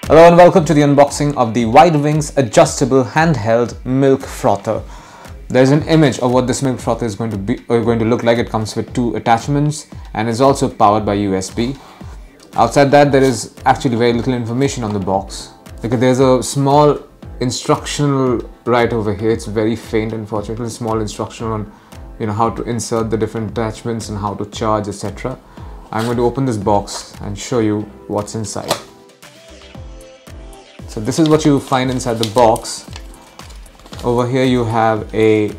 Hello and welcome to the unboxing of the WideWings adjustable handheld milk frother. There's an image of what this milk frother is going to look like. It comes with two attachments and is also powered by USB. Outside that, there is actually very little information on the box. Because there's a small instructional right over here. It's very faint, unfortunately. Small instruction on how to insert the different attachments and how to charge, etc. I'm going to open this box and show you what's inside. So this is what you find inside the box. Over here you have a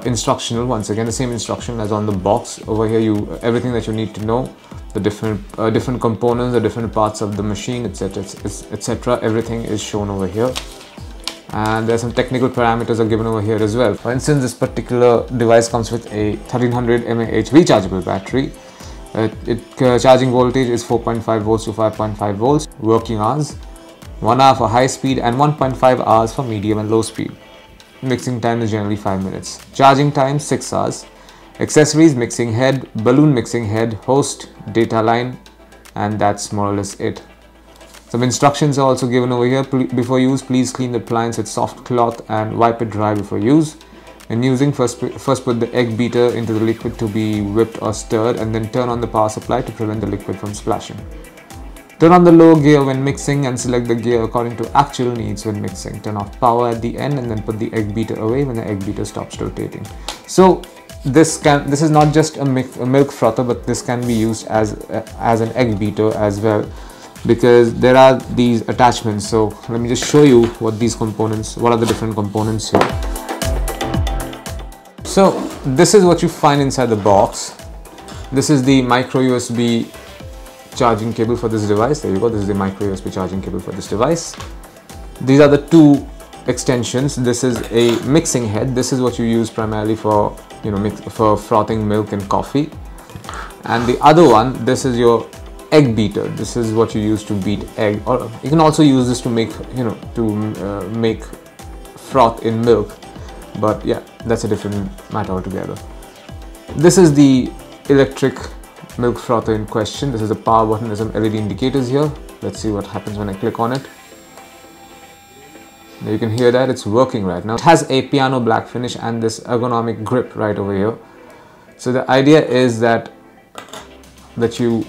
instructional, once again the same instruction as on the box. Over here everything that you need to know, the different components, the different parts of the machine, etc. Everything is shown over here. And there's some technical parameters are given over here as well. For instance, this particular device comes with a 1300 mAh rechargeable battery. Charging voltage is 4.5 volts to 5.5 volts. Working hours, 1 hour for high speed and 1.5 hours for medium and low speed. Mixing time is generally 5 minutes. Charging time 6 hours. Accessories: mixing head, balloon mixing head, host, data line, and that's more or less it. Some instructions are also given over here. Before use, please clean the appliance with soft cloth and wipe it dry before use. In using, first put the egg beater into the liquid to be whipped or stirred, and then turn on the power supply to prevent the liquid from splashing. Turn on the low gear when mixing and select the gear according to actual needs when mixing. Turn off power at the end and then put the egg beater away when the egg beater stops rotating. So this is not just a milk frother, but this can be used as an egg beater as well, because there are these attachments. So let me just show you what are the different components here. So this is what you find inside the box. This is the micro USB charging cable for this device. There you go. This is the micro USB charging cable for this device. These are the two extensions. This is a mixing head. This is what you use primarily for for frothing milk and coffee. And the other one, this is your egg beater. This is what you use to beat egg, or you can also use this to make make froth in milk. But yeah, that's a different matter altogether. This is the electric milk frother in question. This is the power button. There's some LED indicators here. Let's see what happens when I click on it. Now you can hear that it's working right now. It has a piano black finish and this ergonomic grip right over here. So the idea is that you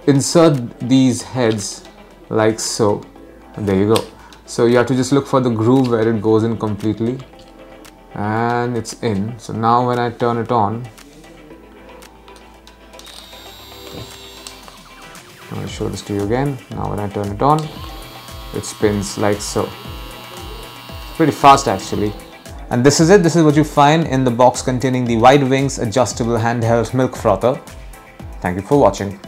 insert these heads like so, and there you go. So you have to just look for the groove where it goes in completely, and it's in. So now when I turn it on, I'm going to show this to you again. Now when I turn it on, it spins like so. Pretty fast actually. And this is it. This is what you find in the box containing the WideWings adjustable handheld milk frother. Thank you for watching.